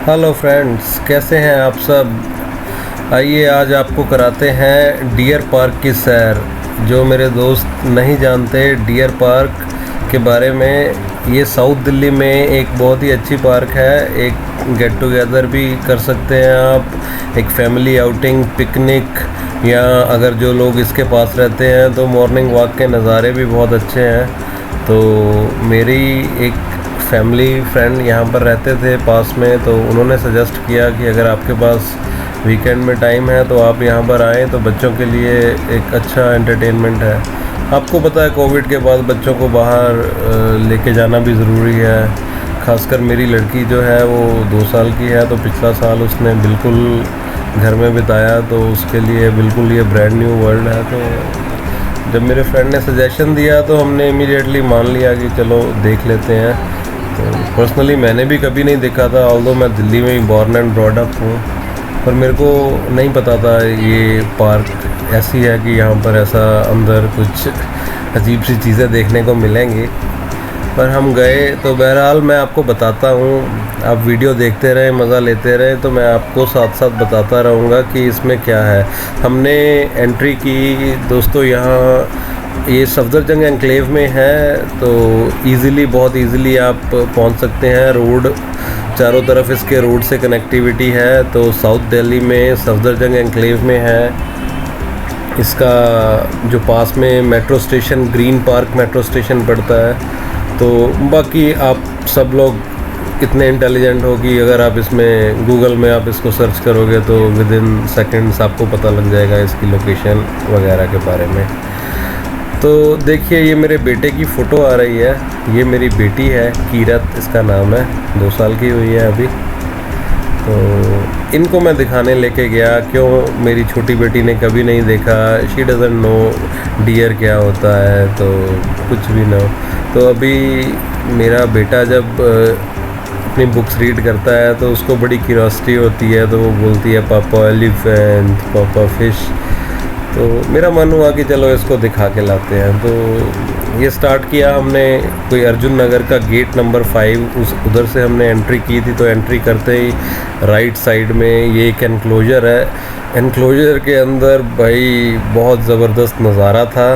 Hello friends, कैसे हैं आप सब। आइए आज आपको कराते हैं डियर पार्क की सैर। जो मेरे दोस्त नहीं जानते डियर पार्क के बारे में, ये साउथ दिल्ली में एक बहुत ही अच्छी पार्क है। एक गेट टुगेदर भी कर सकते हैं आप, एक फैमिली आउटिंग, पिकनिक, या अगर जो लोग इसके पास रहते हैं तो मॉर्निंग वॉक के नज़ारे भी बहुत अच्छे हैं। तो मेरी एक फैमिली फ्रेंड यहाँ पर रहते थे पास में, तो उन्होंने सजेस्ट किया कि अगर आपके पास वीकेंड में टाइम है तो आप यहाँ पर आएँ, तो बच्चों के लिए एक अच्छा एंटरटेनमेंट है। आपको पता है कोविड के बाद बच्चों को बाहर लेके जाना भी ज़रूरी है। खासकर मेरी लड़की जो है वो 2 साल की है, तो पिछला साल उसने बिल्कुल घर में बिताया, तो उसके लिए बिल्कुल ये ब्रांड न्यू वर्ल्ड है। तो जब मेरे फ्रेंड ने सजेशन दिया तो हमने इमीडिएटली मान लिया कि चलो देख लेते हैं। तो पर्सनली मैंने भी कभी नहीं देखा था, ऑल्दो मैं दिल्ली में ही बॉर्न एंड ब्रॉड अप हूँ, पर मेरे को नहीं पता था ये पार्क ऐसी है कि यहाँ पर ऐसा अंदर कुछ अजीब सी चीज़ें देखने को मिलेंगी। पर हम गए, तो बहरहाल मैं आपको बताता हूँ, आप वीडियो देखते रहें, मज़ा लेते रहें, तो मैं आपको साथ साथ बताता रहूँगा कि इसमें क्या है। हमने एंट्री की दोस्तों, यहाँ ये सफदरजंग एनक्लेव में है, तो बहुत इजीली आप पहुँच सकते हैं। रोड चारों तरफ इसके रोड से कनेक्टिविटी है। तो साउथ दिल्ली में सफदरजंग एनक्लेव में है। इसका जो पास में metro station, green park metro station पड़ता है। तो बाकी आप सब लोग इतने इंटेलिजेंट हो कि अगर आप इसमें गूगल में आप इसको सर्च करोगे तो विद इन सेकेंड्स आपको पता लग जाएगा इसकी लोकेशन वगैरह के बारे में। तो देखिए, ये मेरे बेटे की फ़ोटो आ रही है। ये मेरी बेटी है, कीरत इसका नाम है, 2 साल की हुई है अभी। तो इनको मैं दिखाने लेके गया, क्यों मेरी छोटी बेटी ने कभी नहीं देखा, शी डजंट नो डियर क्या होता है, तो कुछ भी ना हो। तो अभी मेरा बेटा जब अपनी बुक्स रीड करता है तो उसको बड़ी क्यूरियोसिटी होती है, तो वो बोलती है पापा एलिफेंट, पापा फिश। तो मेरा मन हुआ कि चलो इसको दिखा के लाते हैं। तो ये स्टार्ट किया हमने, कोई अर्जुन नगर का गेट नंबर 5 उधर से हमने एंट्री की थी। तो एंट्री करते ही राइट साइड में ये एक एनक्लोजर है। एनक्लोजर के अंदर भाई बहुत ज़बरदस्त नज़ारा था।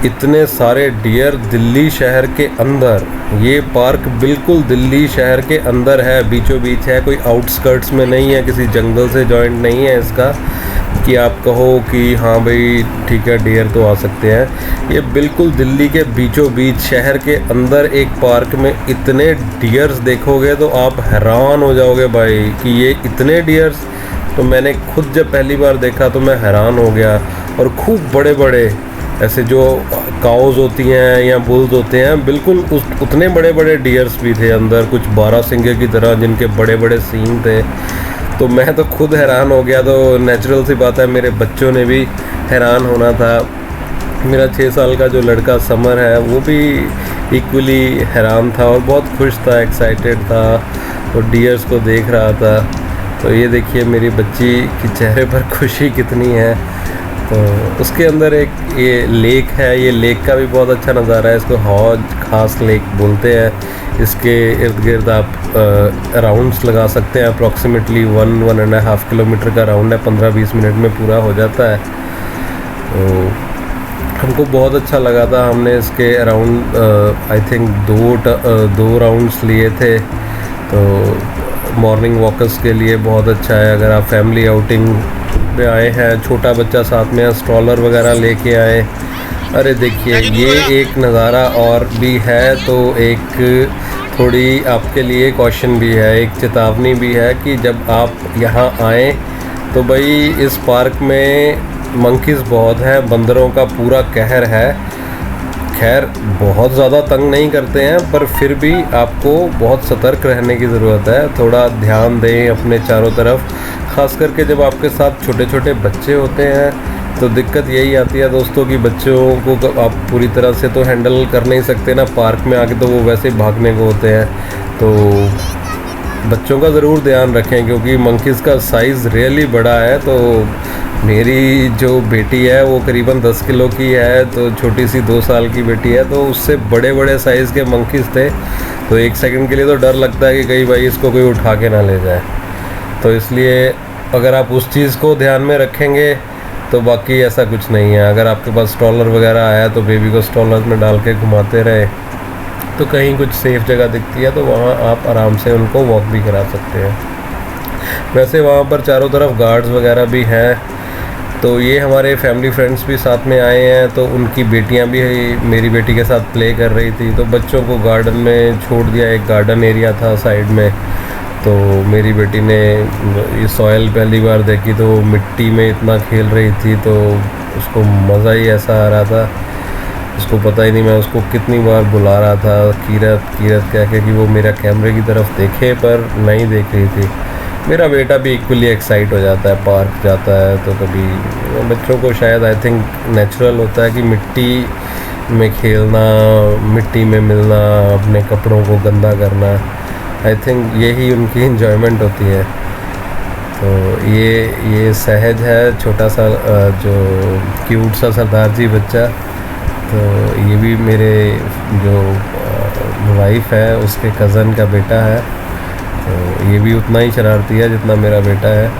इतने सारे डियर दिल्ली शहर के अंदर, ये पार्क बिल्कुल दिल्ली शहर के अंदर है, बीचों बीच है, कोई आउटस्कर्ट्स में नहीं है, किसी जंगल से जॉइंट नहीं है इसका कि आप कहो कि हाँ भाई ठीक है डियर तो आ सकते हैं। ये बिल्कुल दिल्ली के बीचों बीच शहर के अंदर एक पार्क में इतने डियर्स देखोगे तो आप हैरान हो जाओगे भाई कि ये इतने डियर्स। तो मैंने खुद जब पहली बार देखा तो मैं हैरान हो गया। और खूब बड़े बड़े ऐसे जो काउज होती हैं या बुल्स होते हैं, बिल्कुल उतने बड़े बड़े डियर्स भी थे अंदर, कुछ 12 सिंगे की तरह जिनके बड़े बड़े सींग थे। तो मैं तो खुद हैरान हो गया। तो नेचुरल सी बात है, मेरे बच्चों ने भी हैरान होना था। मेरा 6 साल का जो लड़का समर है वो भी इक्वली हैरान था और बहुत खुश था, एक्साइटेड था, और डियर्स को देख रहा था। तो ये देखिए मेरी बच्ची के चेहरे पर खुशी कितनी है। तो उसके अंदर एक ये लेक है, ये लेक का भी बहुत अच्छा नज़ारा है। इसको हौज खास लेक बोलते हैं। इसके इर्द गिर्द आप राउंड्स लगा सकते हैं। अप्रॉक्सीमेटली 1-1.5 किलोमीटर का राउंड है, 15-20 मिनट में पूरा हो जाता है। तो हमको बहुत अच्छा लगा था। हमने इसके अराउंड आई थिंक 2 राउंड्स लिए थे। तो मॉर्निंग वॉकर्स के लिए बहुत अच्छा है। अगर आप फैमिली आउटिंग पे आए हैं, छोटा बच्चा साथ में, स्ट्रॉलर वगैरह लेके आए। अरे देखिए ये एक नज़ारा और भी है। तो एक थोड़ी आपके लिए कॉशन भी है, एक चेतावनी भी है कि जब आप यहाँ आएँ तो भाई इस पार्क में मंकीज़ बहुत हैं, बंदरों का पूरा कहर है। खैर बहुत ज़्यादा तंग नहीं करते हैं, पर फिर भी आपको बहुत सतर्क रहने की ज़रूरत है। थोड़ा ध्यान दें अपने चारों तरफ, ख़ास करके जब आपके साथ छोटे छोटे बच्चे होते हैं। तो दिक्कत यही आती है दोस्तों कि बच्चों को आप पूरी तरह से तो हैंडल कर नहीं सकते ना पार्क में आके, तो वो वैसे ही भागने को होते हैं। तो बच्चों का ज़रूर ध्यान रखें, क्योंकि मंकीज़ का साइज़ रियली बड़ा है। तो मेरी जो बेटी है वो करीबन 10 किलो की है, तो छोटी सी 2 साल की बेटी है, तो उससे बड़े बड़े साइज़ के मंकीज़ थे, तो एक सेकंड के लिए तो डर लगता है कि कहीं भाई इसको कोई उठा के ना ले जाए। तो इसलिए अगर आप उस चीज़ को ध्यान में रखेंगे तो बाकी ऐसा कुछ नहीं है। अगर आपके पास स्ट्रॉलर वगैरह आया तो बेबी को स्ट्रॉलर में डाल के घुमाते रहे, तो कहीं कुछ सेफ़ जगह दिखती है तो वहाँ आप आराम से उनको वॉक भी करा सकते हैं। वैसे वहाँ पर चारों तरफ गार्ड्स वगैरह भी हैं। तो ये हमारे फैमिली फ्रेंड्स भी साथ में आए हैं, तो उनकी बेटियां भी मेरी बेटी के साथ प्ले कर रही थी, तो बच्चों को गार्डन में छोड़ दिया। एक गार्डन एरिया था साइड में, तो मेरी बेटी ने ये सॉयल पहली बार देखी तो मिट्टी में इतना खेल रही थी, तो उसको मज़ा ही ऐसा आ रहा था, उसको पता ही नहीं मैं उसको कितनी बार बुला रहा था कीरत कीरत कह के कि वो मेरा कैमरे की तरफ देखे, पर नहीं देख रही थी। मेरा बेटा भी इक्वली एक्साइट हो जाता है, पार्क जाता है तो कभी बच्चों को शायद आई थिंक नेचुरल होता है कि मिट्टी में खेलना, मिट्टी में मिलना, अपने कपड़ों को गंदा करना, आई थिंक यही उनकी इन्जॉयमेंट होती है। तो ये सहज है, छोटा सा जो क्यूट सा सरदार जी बच्चा, तो ये भी मेरे जो वाइफ है उसके कज़न का बेटा है, तो ये भी उतना ही शरारती है जितना मेरा बेटा है।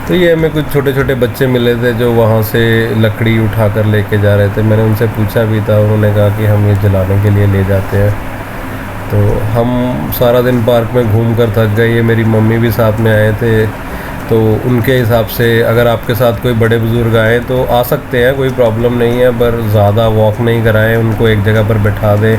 तो ये हमें कुछ छोटे छोटे बच्चे मिले थे जो वहाँ से लकड़ी उठा कर लेके जा रहे थे। मैंने उनसे पूछा भी था, उन्होंने कहा कि हम ये जलाने के लिए ले जाते हैं। तो हम सारा दिन पार्क में घूम कर थक गए, ये मेरी मम्मी भी साथ में आए थे, तो उनके हिसाब से अगर आपके साथ कोई बड़े बुज़ुर्ग आए तो आ सकते हैं, कोई प्रॉब्लम नहीं है, पर ज़्यादा वॉक नहीं कराएं, उनको एक जगह पर बैठा दें।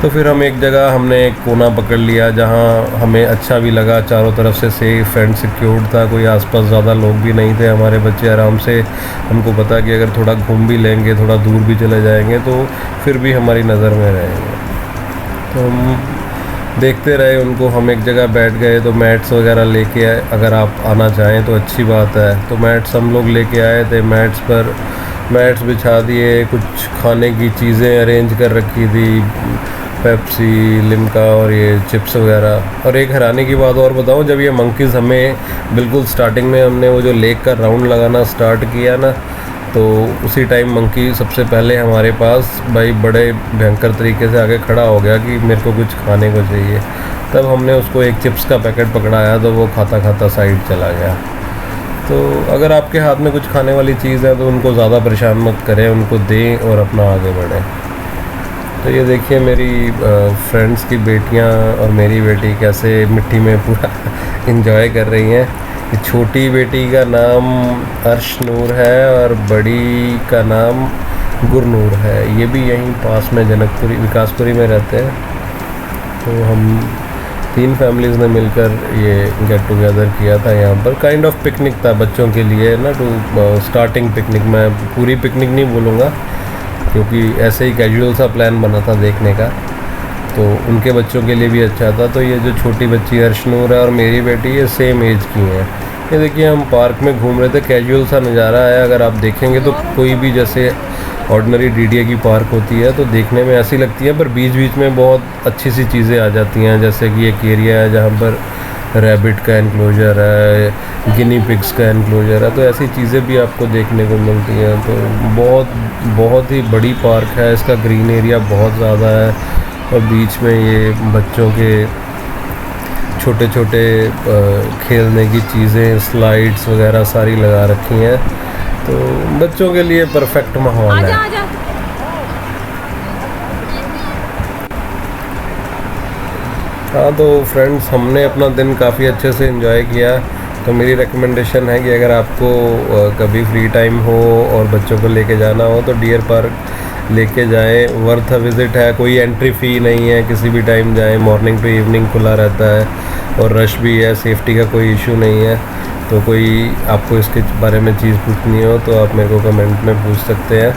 तो फिर हम एक जगह हमने एक कोना पकड़ लिया जहाँ हमें अच्छा भी लगा, चारों तरफ से सेफ एंड सिक्योर्ड था, कोई आसपास ज़्यादा लोग भी नहीं थे, हमारे बच्चे आराम से, हमको पता कि अगर थोड़ा घूम भी लेंगे, थोड़ा दूर भी चले जाएंगे तो फिर भी हमारी नज़र में रहेंगे। तो हम देखते रहे उनको, हम एक जगह बैठ गए, तो मैट्स वगैरह लेके आए, अगर आप आना चाहें तो अच्छी बात है। तो मैट्स हम लोग लेके आए थे, मैट्स पर मैट्स बिछा दिए, कुछ खाने की चीज़ें अरेंज कर रखी थी, पेप्सी, लिम्का और ये चिप्स वगैरह। और एक हैरानी की बात और बताऊं, जब ये मंकीज़ हमें बिल्कुल स्टार्टिंग में हमने वो जो लेक का राउंड लगाना स्टार्ट किया ना, तो उसी टाइम मंकी सबसे पहले हमारे पास भाई बड़े भयंकर तरीके से आगे खड़ा हो गया कि मेरे को कुछ खाने को चाहिए। तब हमने उसको एक चिप्स का पैकेट पकड़ाया तो वो खाता खाता साइड चला गया। तो अगर आपके हाथ में कुछ खाने वाली चीज़ है तो उनको ज़्यादा परेशान मत करें, उनको दें और अपना आगे बढ़ें। तो ये देखिए मेरी फ्रेंड्स की बेटियां और मेरी बेटी कैसे मिट्टी में पूरा इंजॉय कर रही हैं। छोटी बेटी का नाम अर्शनूर है और बड़ी का नाम गुरनूर है। ये भी यहीं पास में जनकपुरी विकासपुरी में रहते हैं। तो हम 3 फैमिलीज़ ने मिलकर ये गेट टुगेदर किया था यहाँ पर। काइंड ऑफ पिकनिक था बच्चों के लिए ना, टू स्टार्टिंग पिकनिक। मैं पूरी पिकनिक नहीं बोलूँगा क्योंकि ऐसे ही कैजुअल सा प्लान बना था देखने का, तो उनके बच्चों के लिए भी अच्छा था। तो ये जो छोटी बच्ची अर्शनूर है और मेरी बेटी ये सेम एज की हैं। ये देखिए हम पार्क में घूम रहे थे, कैजुअल सा नज़ारा है। अगर आप देखेंगे तो कोई भी जैसे ऑर्डिनरी डीडीए की पार्क होती है तो देखने में ऐसी लगती है, पर बीच बीच में बहुत अच्छी सी चीज़ें आ जाती हैं। जैसे कि एक एरिया है जहाँ पर रैबिट का एनक्लोजर है, गिनी पिग्स का एनक्लोजर है, तो ऐसी चीज़ें भी आपको देखने को मिलती हैं। तो बहुत ही बड़ी पार्क है, इसका ग्रीन एरिया बहुत ज़्यादा है और बीच में ये बच्चों के छोटे छोटे खेलने की चीज़ें, स्लाइड्स वगैरह सारी लगा रखी हैं। तो बच्चों के लिए परफेक्ट माहौल है। हाँ तो फ्रेंड्स, हमने अपना दिन काफ़ी अच्छे से एंजॉय किया। तो मेरी रिकमेंडेशन है कि अगर आपको कभी फ्री टाइम हो और बच्चों को लेके जाना हो तो डियर पार्क लेके जाएं, वर्थ अ विज़िट है। कोई एंट्री फ़ी नहीं है, किसी भी टाइम जाएं, मॉर्निंग टू इवनिंग खुला रहता है और रश भी है, सेफ्टी का कोई इशू नहीं है। तो कोई आपको इसके बारे में चीज़ पूछनी हो तो आप मेरे को कमेंट में पूछ सकते हैं।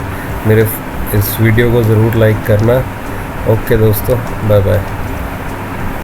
मेरे इस वीडियो को ज़रूर लाइक करना। ओके दोस्तों, बाय बाय।